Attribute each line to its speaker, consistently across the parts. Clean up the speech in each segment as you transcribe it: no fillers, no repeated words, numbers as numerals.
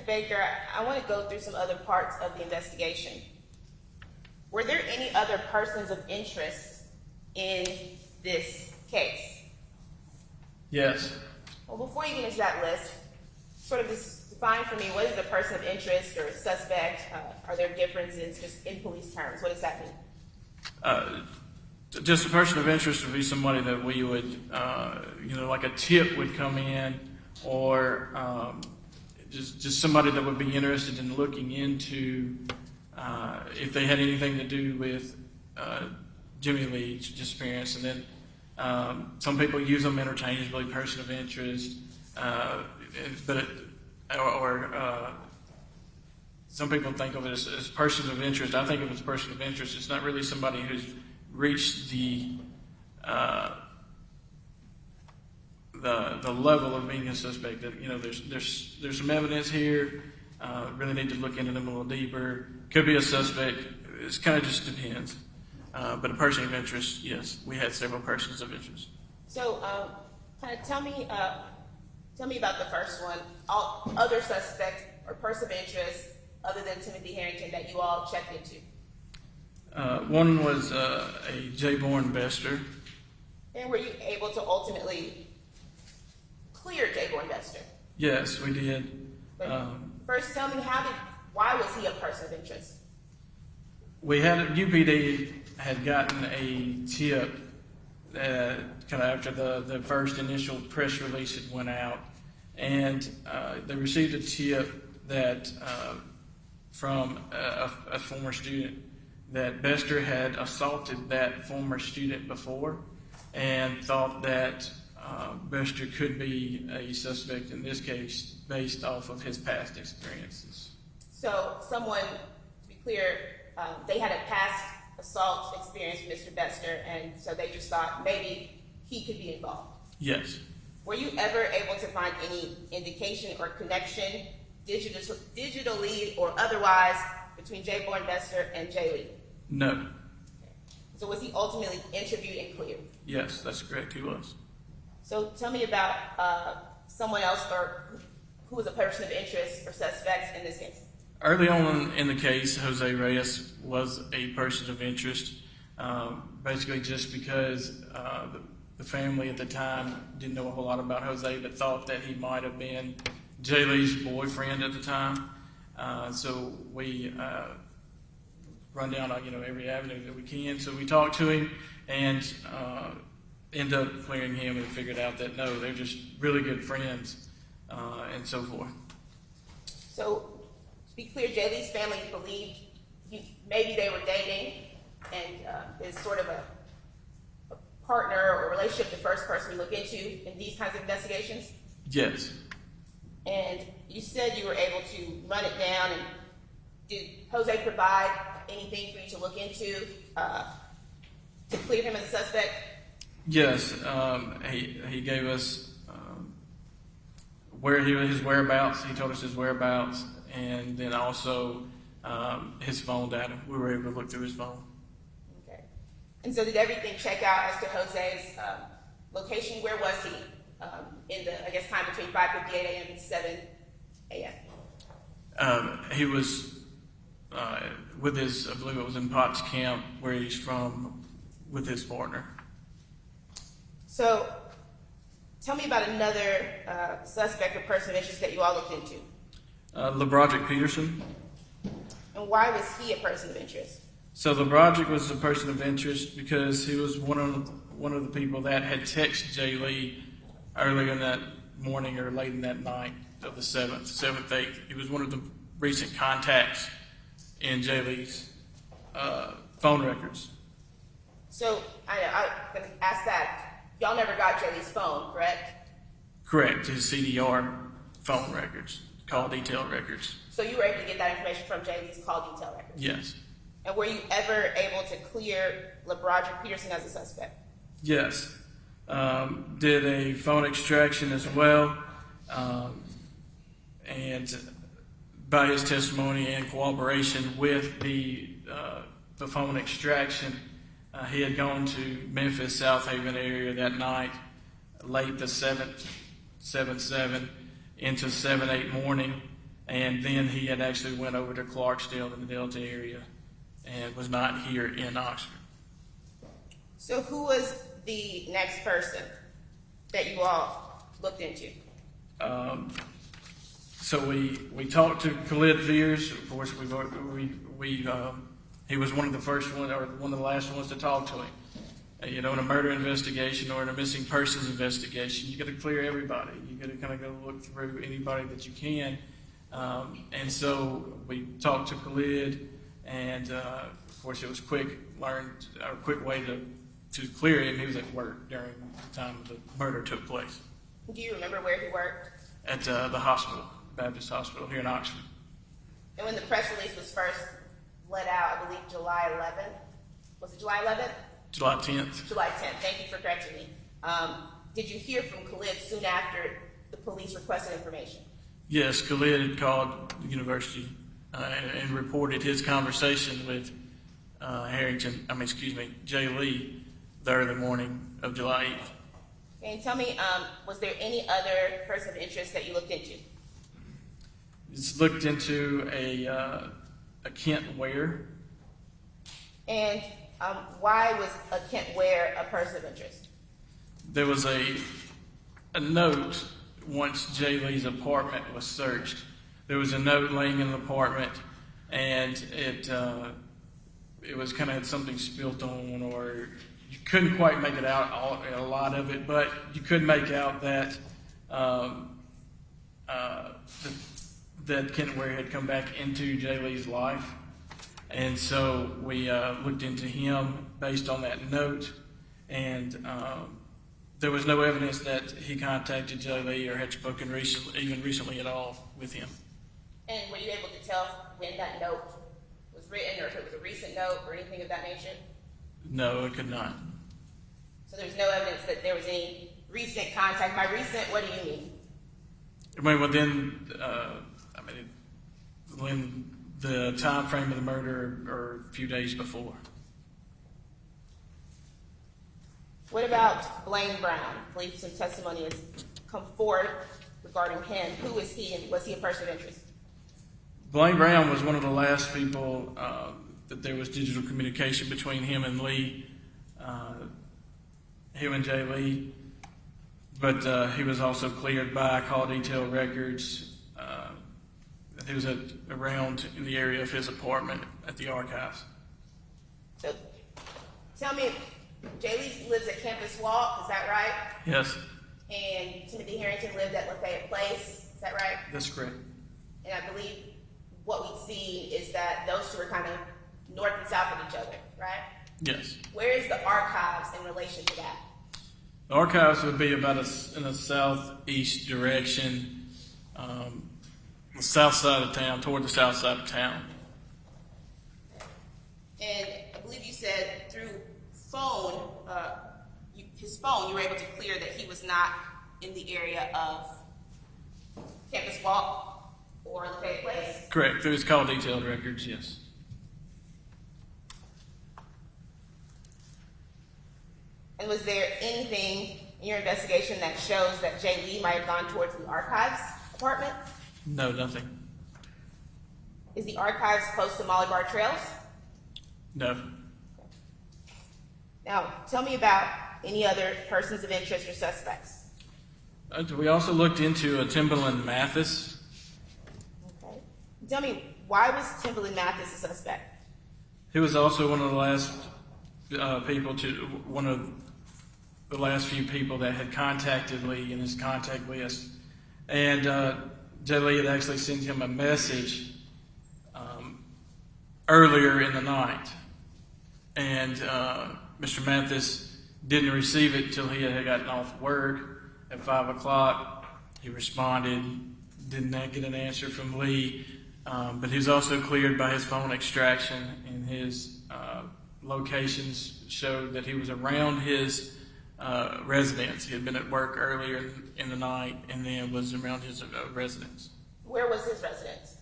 Speaker 1: Baker, I want to go through some other parts of the investigation. Were there any other persons of interest in this case?
Speaker 2: Yes.
Speaker 1: Well, before you get into that list, sort of just define for me, what is a person of interest or suspect? Are there differences just in police terms? What does that mean?
Speaker 2: Just a person of interest would be somebody that we would, like a tip would come in, or just somebody that would be interested in looking into if they had anything to do with Jimmie Lee's disappearance. And then some people use them interchangeably, person of interest, some people think of it as persons of interest. I think of it as person of interest. It's not really somebody who's reached the level of being a suspect. That there's some evidence here. Really need to look into them a little deeper. Could be a suspect. It kind of just depends. But a person of interest, yes, we had several persons of interest.
Speaker 1: So, kind of tell me about the first one. All other suspect or person of interest other than Timothy Herrington that you all checked into.
Speaker 2: One was a J-born Bester.
Speaker 1: And were you able to ultimately clear J-born Bester?
Speaker 2: Yes, we did.
Speaker 1: First, tell me why was he a person of interest?
Speaker 2: UPD had gotten a tip kind of after the first initial press release had went out, and they received a tip that from a former student that Bester had assaulted that former student before, and thought that Bester could be a suspect in this case based off of his past experiences.
Speaker 1: So someone, to be clear, they had a past assault experience with Mr. Bester, and so they just thought maybe he could be involved.
Speaker 2: Yes.
Speaker 1: Were you ever able to find any indication or connection, digitally or otherwise, between J-born Bester and J. Lee?
Speaker 2: No.
Speaker 1: Okay. So was he ultimately interviewed and cleared?
Speaker 2: Yes, that's correct, he was.
Speaker 1: So tell me about someone else or who was a person of interest or suspects in this case.
Speaker 2: Early on in the case, Jose Reyes was a person of interest, basically just because the family at the time didn't know a whole lot about Jose, but thought that he might have been J. Lee's boyfriend at the time. So we run down every avenue that we can. So we talked to him and end up clearing him and figured out that no, they're just really good friends and so forth.
Speaker 1: So to be clear, J. Lee's family believed maybe they were dating and is sort of a partner or relationship the first person we look into in these kinds of investigations?
Speaker 2: Yes.
Speaker 1: And you said you were able to run it down, and did Jose provide anything for you to look into to clear him as a suspect?
Speaker 2: Yes, he gave us his whereabouts. He told us his whereabouts, and then also his phone data. We were able to look through his phone.
Speaker 1: Okay. And so did everything check out as to Jose's location? Where was he in the, time between 5:58 a.m. and 7 a.m.?
Speaker 2: He was with his, I believe it was in Potts Camp, where he's from, with his partner.
Speaker 1: So tell me about another suspect or person of interest that you all looked into.
Speaker 2: LeBroderick Peterson.
Speaker 1: And why was he a person of interest?
Speaker 2: So LeBroderick was a person of interest because he was one of the people that had texted J. Lee earlier in that morning or late in that night of the 7th, 8th. He was one of the recent contacts in J. Lee's phone records.
Speaker 1: So I'm going to ask that. Y'all never got J. Lee's phone, correct?
Speaker 2: Correct. His CDR phone records, call detail records.
Speaker 1: So you were able to get that information from J. Lee's call detail records?
Speaker 2: Yes.
Speaker 1: And were you ever able to clear LeBroderick Peterson as a suspect?
Speaker 2: Yes. Did a phone extraction as well. And by his testimony and cooperation with the phone extraction, he had gone to Memphis, South Haven area that night, late the 7th, 7/7, into 7/8 morning, And then he had actually went over to Clarksdale in the Delta area and was not here in Oxford.
Speaker 1: So who was the next person that you all looked into?
Speaker 2: So we talked to Khalid Fears. Of course, he was one of the first ones, or one of the last ones to talk to him. You know, in a murder investigation or in a missing persons investigation, you got to clear everybody. You got to kind of go look through anybody that you can. And so we talked to Khalid, and of course, it was quick way to clear him. He was at work during the time the murder took place.
Speaker 1: Do you remember where he worked?
Speaker 2: At the hospital, Baptist Hospital here in Oxford.
Speaker 1: And when the press release was first let out, I believe July 11th. Was it July 11th?
Speaker 2: July 10th.
Speaker 1: July 10th. Thank you for correcting me. Did you hear from Khalid soon after the police requested information?
Speaker 2: Yes, Khalid had called the university and reported his conversation with Jay Lee the early morning of July 8th.
Speaker 1: Can you tell me, was there any other person of interest that you looked into?
Speaker 2: It's looked into a Kent Ware.
Speaker 1: And why was a Kent Ware a person of interest?
Speaker 2: There was a note once Jay Lee's apartment was searched. There was a note laying in the apartment, and it was kind of had something spilt on, or you couldn't quite make it out, a lot of it, but you could make out that that Kent Ware had come back into Jay Lee's life. And so we looked into him based on that note, and there was no evidence that he contacted Jay Lee or had spoken recently at all with him.
Speaker 1: And were you able to tell when that note was written, or if it was a recent note or anything of that nature?
Speaker 2: No, I could not.
Speaker 1: So there's no evidence that there was any recent contact. By recent, what do you mean?
Speaker 2: I mean, within the time frame of the murder or a few days before.
Speaker 1: What about Blaine Brown? I believe some testimony has come forward regarding him. Who is he, and was he a person of interest?
Speaker 2: Blaine Brown was one of the last people that there was digital communication between him and Lee, him and Jay Lee. But he was also cleared by call detail records. He was around in the area of his apartment at the archives.
Speaker 1: So tell me, Jay Lee lives at Campus Walk, is that right?
Speaker 2: Yes.
Speaker 1: And Timothy Herrington lived at Lafayette Place, is that right?
Speaker 2: That's correct.
Speaker 1: And I believe what we see is that those two are kind of north and south of each other, right?
Speaker 2: Yes.
Speaker 1: Where is the archives in relation to that?
Speaker 2: The archives would be about in a southeast direction, the south side of town, toward the south side of town.
Speaker 1: And I believe you said through phone, his phone, you were able to clear that he was not in the area of Campus Walk or Lafayette Place?
Speaker 2: Correct. Through his call detailed records, yes.
Speaker 1: And was there anything in your investigation that shows that Jay Lee might have gone towards the archives apartment?
Speaker 2: No, nothing.
Speaker 1: Is the archives close to Molly Bar Trails?
Speaker 2: No.
Speaker 1: Now, tell me about any other persons of interest or suspects.
Speaker 2: We also looked into Timberland Mathis.
Speaker 1: Okay. Tell me, why was Timberland Mathis a suspect?
Speaker 2: He was also one of the last few people that had contacted Lee in his contact list. And Jay Lee had actually sent him a message earlier in the night. And Mr. Mathis didn't receive it till he had gotten off work at 5 o'clock. He responded, did not get an answer from Lee, but he was also cleared by his phone extraction, and his locations showed that he was around his residence. He had been at work earlier in the night and then was around his residence.
Speaker 1: Where was his residence?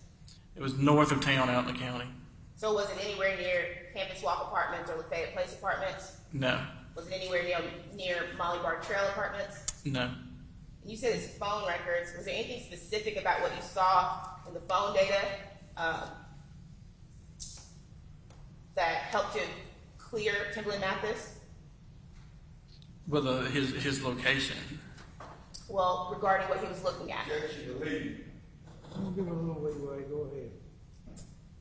Speaker 2: It was north of town out in the county.
Speaker 1: So was it anywhere near Campus Walk Apartments or Lafayette Place Apartments?
Speaker 2: No.
Speaker 1: Was it anywhere near Molly Bar Trail Apartments?
Speaker 2: No.
Speaker 1: You said it's phone records. Was there anything specific about what you saw in the phone data that helped you clear Timberland Mathis?
Speaker 2: Well, his location.
Speaker 1: Well, regarding what he was looking at.
Speaker 3: I'm giving a little leeway. Go ahead.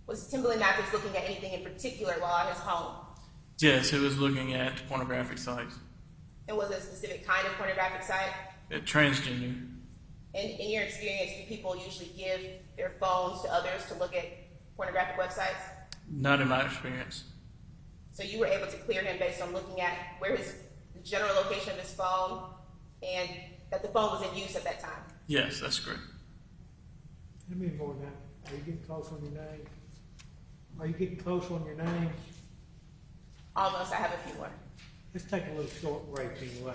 Speaker 1: Was Timberland Mathis looking at anything in particular while at his home?
Speaker 2: Yes, he was looking at pornographic sites.
Speaker 1: And was it a specific kind of pornographic site?
Speaker 2: Transgender.
Speaker 1: And in your experience, do people usually give their phones to others to look at pornographic websites?
Speaker 2: Not in my experience.
Speaker 1: So you were able to clear him based on looking at where the general location of his phone and that the phone was in use at that time?
Speaker 2: Yes, that's correct.
Speaker 3: How many more now? Are you getting close on your name? Are you getting close on your name?
Speaker 1: Almost. I have a few more.
Speaker 3: Let's take a little short break anyway.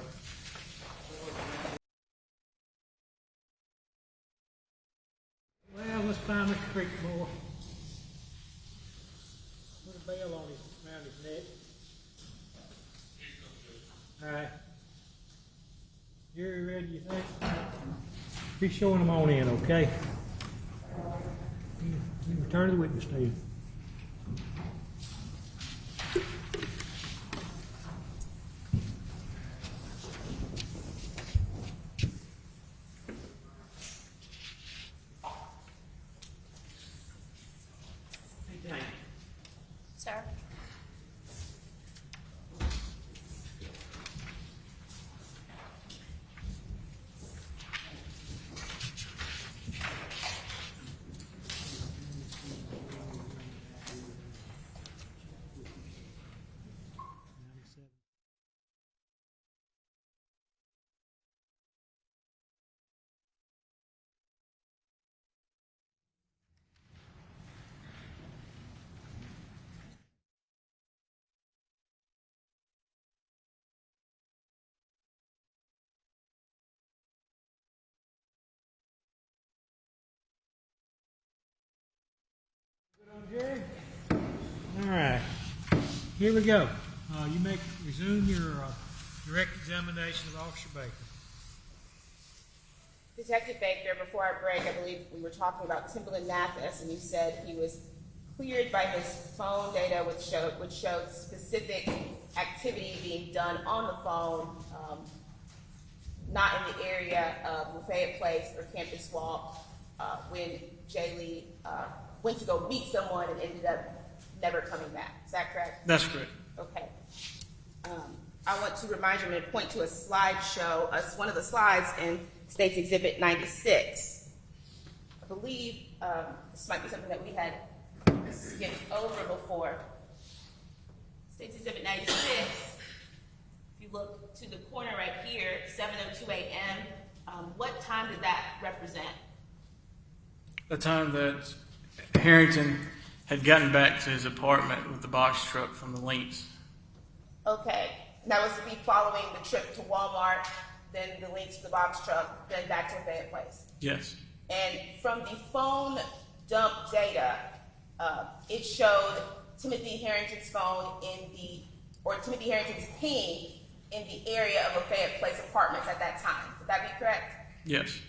Speaker 3: Well, let's find Mr. Creekmore. Put a bell on his, around his neck. All right. You're ready, you think? Be showing them on in, okay? You return to the witness stand.
Speaker 1: Sir?
Speaker 3: 97. Jerry? All right. Here we go. You may resume your direct examination of Officer Baker.
Speaker 1: Detective Baker, before our break, I believe we were talking about Timberland Mathis, and you said he was cleared by his phone data, which showed specific activity being done on the phone, not in the area of Lafayette Place or Campus Walk, when Jay Lee went to go meet someone and ended up never coming back. Is that correct?
Speaker 2: That's correct.
Speaker 1: Okay. I want to remind you, I'm going to point to a slideshow, one of the slides in State's Exhibit 96. I believe this might be something that we had skipped over before. State's Exhibit 96, if you look to the corner right here, 7:02 a.m., what time did that represent?
Speaker 2: The time that Herrington had gotten back to his apartment with the box truck from the links.
Speaker 1: Okay, and that was to be following the trip to Walmart, then the links to the box truck, then back to Lafayette Place.
Speaker 2: Yes.
Speaker 1: And from the phone dump data, it showed Timothy Herrington's phone Timothy Herrington's ping in the area of Lafayette Place apartments at that time. Would that be correct?
Speaker 2: Yes.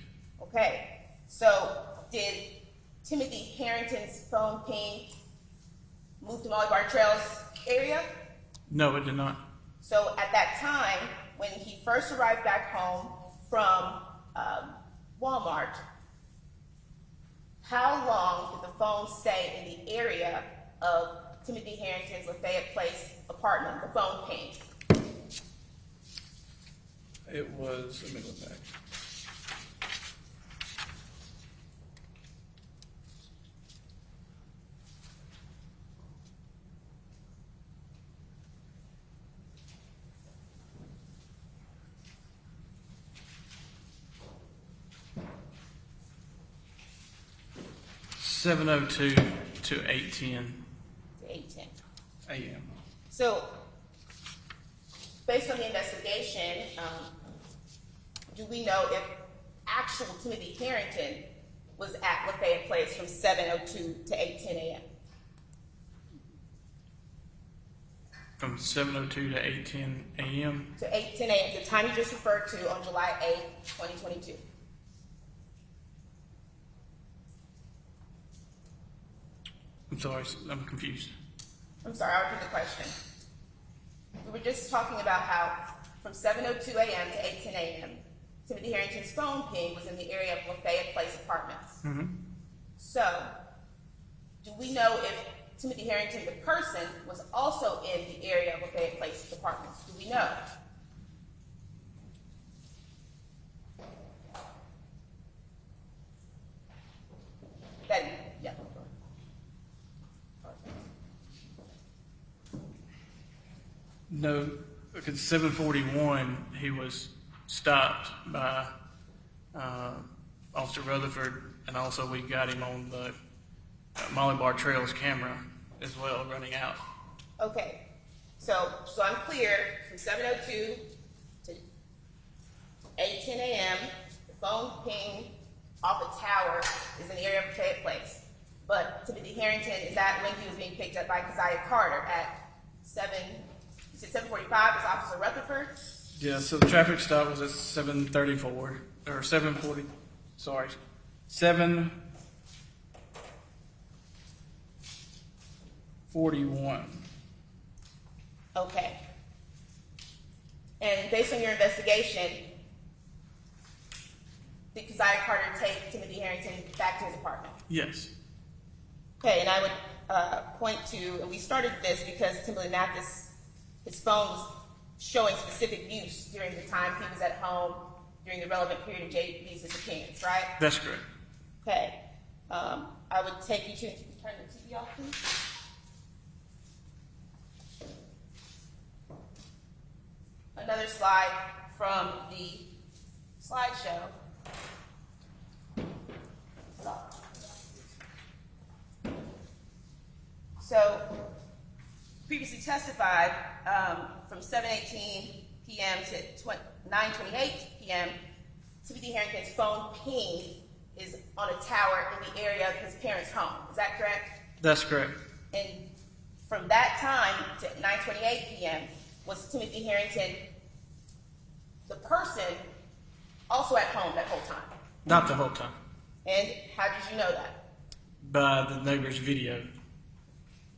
Speaker 1: Okay, so did Timothy Harrington's phone ping move to Molly Bar Trails area?
Speaker 2: No, it did not.
Speaker 1: So at that time, when he first arrived back home from Walmart, how long did the phone stay in the area of Timothy Harrington's Lafayette Place apartment, the phone ping?
Speaker 2: It was, let me look back. (7:02 to 8:10
Speaker 1: To 8:10.
Speaker 2: a.m.)
Speaker 1: So, based on the investigation, do we know if actual Timothy Harrington was at Lafayette Place from 7:02 to 8:10 a.m.?
Speaker 2: From 7:02 to 8:10 a.m.
Speaker 1: To 8:10 a.m., the time you just referred to on July 8th, 2022.
Speaker 2: I'm sorry, I'm confused.
Speaker 1: I'm sorry, I'll repeat the question. We were just talking about how from 7:02 a.m. to 8:10 a.m., Timothy Herrington's phone ping was in the area of Lafayette Place Apartments. So, do we know if Timothy Herrington, the person, was also in the area of Lafayette Place Apartments? Do we know? Yeah.
Speaker 2: No, because 7:41 he was stopped by Officer Rutherford, and also we got him on the Molly Bar Trails camera as well, running out.
Speaker 1: Okay, so I'm clear, from 7:02 to 8:10 a.m., the phone ping off a tower is in the area of Lafayette Place. But Timothy Herrington, is that when he was being picked up by Keziah Carter at 7:45 was Officer Rutherford?
Speaker 2: Yeah, so the traffic stop was at 7:34, or 7:40, sorry, 7:41.
Speaker 1: Okay. And based on your investigation, did Keziah Carter take Timothy Herrington back to his apartment?
Speaker 2: Yes.
Speaker 1: Okay, and I would point to, and we started this because Timothy Mathis, his phone was showing specific use during the time he was at home during the relevant period of JB's disappearance, right?
Speaker 2: That's correct.
Speaker 1: Okay. I would take you to turn the TV off, please. Another slide from the slideshow. So, previously testified from 7:18 p.m. to 9:28 p.m., Timothy Harrington's phone ping is on a tower in the area of his parents' home. Is that correct?
Speaker 2: That's correct.
Speaker 1: And from that time to 9:28 p.m., was Timothy Harrington, the person, also at home that whole time?
Speaker 2: Not the whole time.
Speaker 1: And how did you know that?
Speaker 2: By the neighbor's video.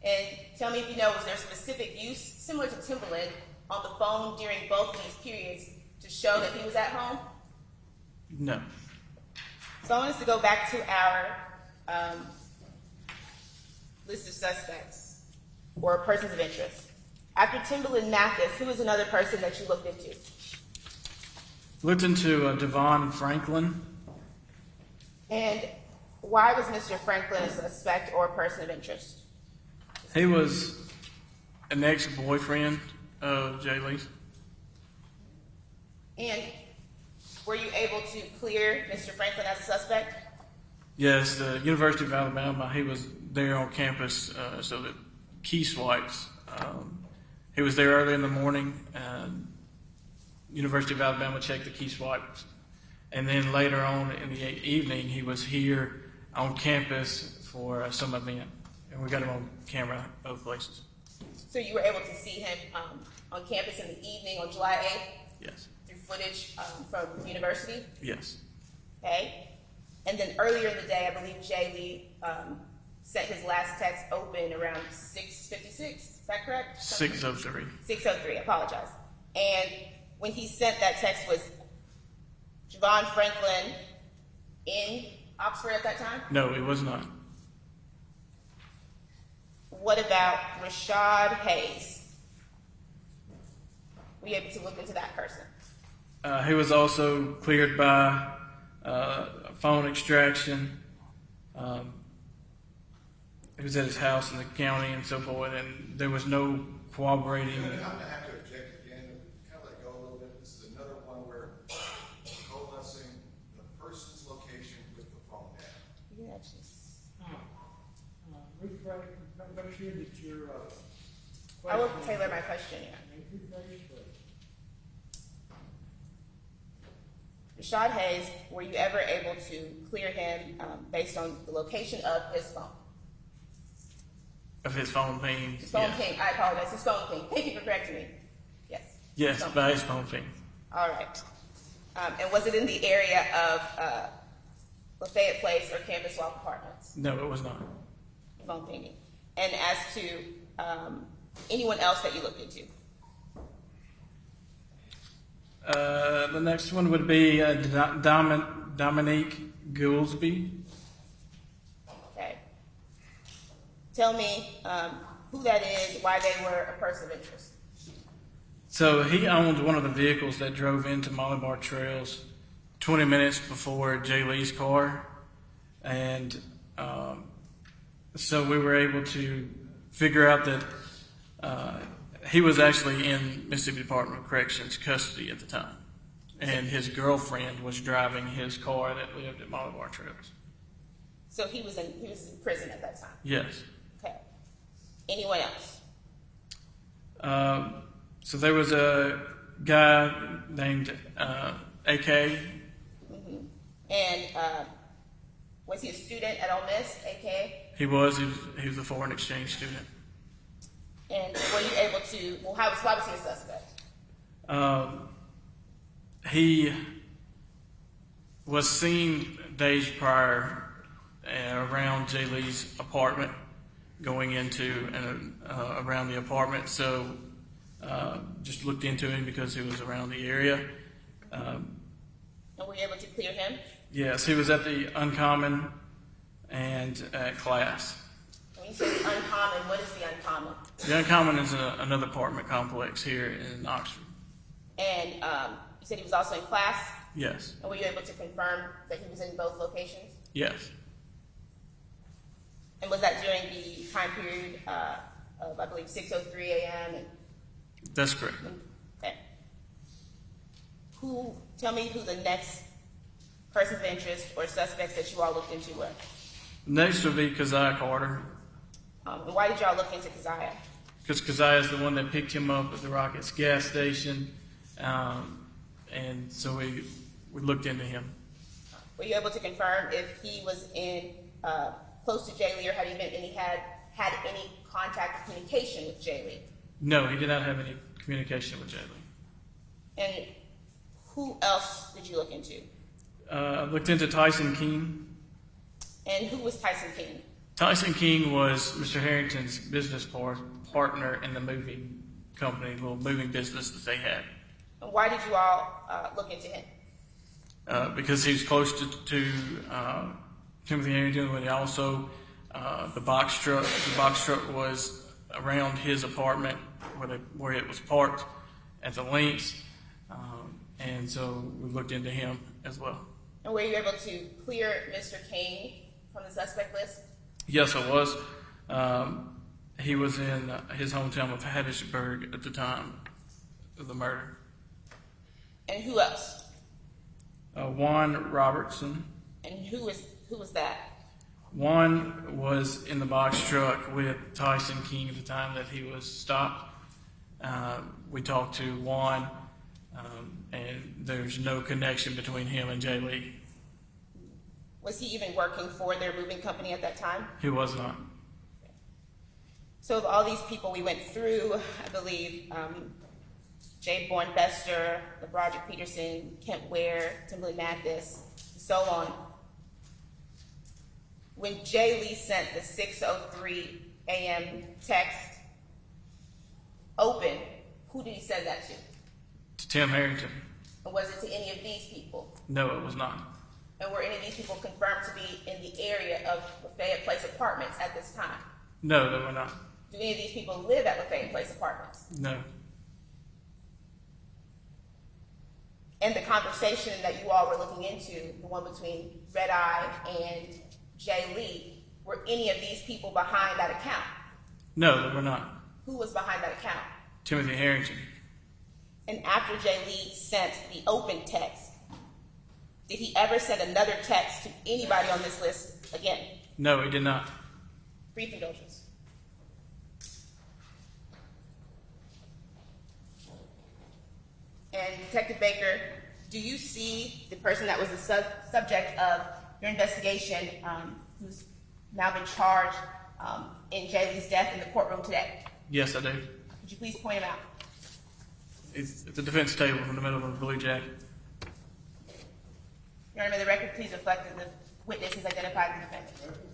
Speaker 1: And tell me if you know, was there specific use, similar to Timberland, on the phone during both of these periods to show that he was at home?
Speaker 2: No.
Speaker 1: So I want us to go back to our list of suspects or persons of interest. After Timberland Mathis, who was another person that you looked into?
Speaker 2: Looked into Devon Franklin.
Speaker 1: And why was Mr. Franklin a suspect or a person of interest?
Speaker 2: He was an ex-boyfriend of Jay Lee's.
Speaker 1: And were you able to clear Mr. Franklin as a suspect?
Speaker 2: Yes, the University of Alabama, he was there on campus, so the key swipes. He was there early in the morning, and University of Alabama checked the key swipes. And then later on in the evening, he was here on campus for some event. And we got him on camera both places.
Speaker 1: So you were able to see him on campus in the evening on July 8th?
Speaker 2: Yes.
Speaker 1: Through footage from the university?
Speaker 2: Yes.
Speaker 1: Okay. And then earlier in the day, I believe Jay Lee sent his last text open around 6:56. Is that correct?
Speaker 2: 6:03.
Speaker 1: 6:03, I apologize. And when he sent that text, was Javon Franklin in Oxford at that time?
Speaker 2: No, it was not.
Speaker 1: What about Rashad Hayes? Were you able to look into that person?
Speaker 2: He was also cleared by phone extraction. He was at his house in the county and so forth, and there was no corroborating.
Speaker 4: I'm going to have to object again and kind of let go a little bit. This is another one where coalescing the person's location with the phone data.
Speaker 1: You can actually.
Speaker 3: Refresh, make sure that your
Speaker 1: I will tailor my question here. Rashad Hayes, were you ever able to clear him based on the location of his phone?
Speaker 2: Of his phone ping.
Speaker 1: His phone
Speaker 2: yeah.
Speaker 1: ping. I apologize. His phone ping. Thank you for correcting me. Yes.
Speaker 2: Yes,
Speaker 1: Phone
Speaker 2: by his phone ping.
Speaker 1: All right. And was it in the area of Lafayette Place or Campus Walk Apartments?
Speaker 2: No, it was not.
Speaker 1: Phone pinging. And as to anyone else that you looked into?
Speaker 2: The next one would be Dominique Goolsby.
Speaker 1: Okay. Tell me who that is, why they were a person of interest.
Speaker 2: So he owned one of the vehicles that drove into Molly Bar Trails 20 minutes before Jay Lee's car. And so we were able to figure out that he was actually in Mississippi Department of Corrections custody at the time. And his girlfriend was driving his car that lived at Molly Bar Trails.
Speaker 1: So he was in prison at that time.
Speaker 2: Yes.
Speaker 1: Okay. Anyone else?
Speaker 2: So there was a guy named AK.
Speaker 1: Mm-hmm. And was he a student at Ole Miss, AK?
Speaker 2: He was a foreign exchange student.
Speaker 1: And were you able to, well, why was he a suspect?
Speaker 2: He was seen days prior around Jay Lee's apartment, going into and around the apartment. So just looked into him because he was around the area.
Speaker 1: And were you able to clear him?
Speaker 2: Yes, he was at the Uncommon and at class.
Speaker 1: When you say the Uncommon, what is the Uncommon?
Speaker 2: The Uncommon is another apartment complex here in Oxford.
Speaker 1: And you said he was also in class?
Speaker 2: Yes.
Speaker 1: And were you able to confirm that he was in both locations?
Speaker 2: Yes.
Speaker 1: And was that during the time period of, I believe, 6:03 a.m.?
Speaker 2: That's correct.
Speaker 1: Okay. Tell me who the next persons of interest or suspects that you all looked into were.
Speaker 2: Next would be Keziah Carter.
Speaker 1: And why did y'all look into Keziah?
Speaker 2: Because Keziah is the one that picked him up at the Rockets gas station. And so we looked into him.
Speaker 1: Were you able to confirm if he was in close to Jay Lee, or had any contact or communication with Jay Lee?
Speaker 2: No, he did not have any communication with Jay Lee.
Speaker 1: And who else did you look into?
Speaker 2: Looked into Tyson King.
Speaker 1: And who was Tyson King?
Speaker 2: Tyson King was Mr. Herrington's business partner in the moving company, little moving business that they had.
Speaker 1: And why did you all look into him?
Speaker 2: Because he was close to Timothy Herrington, and also the box truck. The box truck was around his apartment where it was parked at the links, and so we looked into him as well.
Speaker 1: And were you able to clear Mr. King from the suspect list?
Speaker 2: Yes, I was. He was in his hometown of Hattiesburg at the time of the murder.
Speaker 1: And who else?
Speaker 2: Juan Robertson.
Speaker 1: And who was that?
Speaker 2: Juan was in the box truck with Tyson King at the time that he was stopped. We talked to Juan, and there's no connection between him and Jay Lee.
Speaker 1: Was he even working for their moving company at that time?
Speaker 2: He was not.
Speaker 1: So of all these people we went through, I believe Jay Bourne Bester, Broderick Peterson, Kent Ware, Timberly Mathis, so on. When Jay Lee sent the 6:03 a.m. text open, who did he send that to?
Speaker 2: To Tim Harrington.
Speaker 1: And was it to any of these people?
Speaker 2: No, it was not.
Speaker 1: And were any of these people confirmed to be in the area of Lafayette Place Apartments at this time?
Speaker 2: No, they were not.
Speaker 1: Do any of these people live at Lafayette Place Apartments?
Speaker 2: No.
Speaker 1: And the conversation that you all were looking into, the one between Red Eye and Jay Lee, were any of these people behind that account?
Speaker 2: No, they were not.
Speaker 1: Who was behind that account?
Speaker 2: Timothy Harrington.
Speaker 1: And after Jay Lee sent the open text, did he ever send another text to anybody on this list again?
Speaker 2: No, he did not.
Speaker 1: Brief indulgence. And Detective Baker, do you see the person that was the subject of your investigation, who's now been charged in Jaylee's death in the courtroom today?
Speaker 2: Yes, I do.
Speaker 1: Could you please point him out?
Speaker 2: It's at the defense table in the middle of a blue jacket.
Speaker 1: Your Honor, may the record please reflect that the witness has identified the defendant.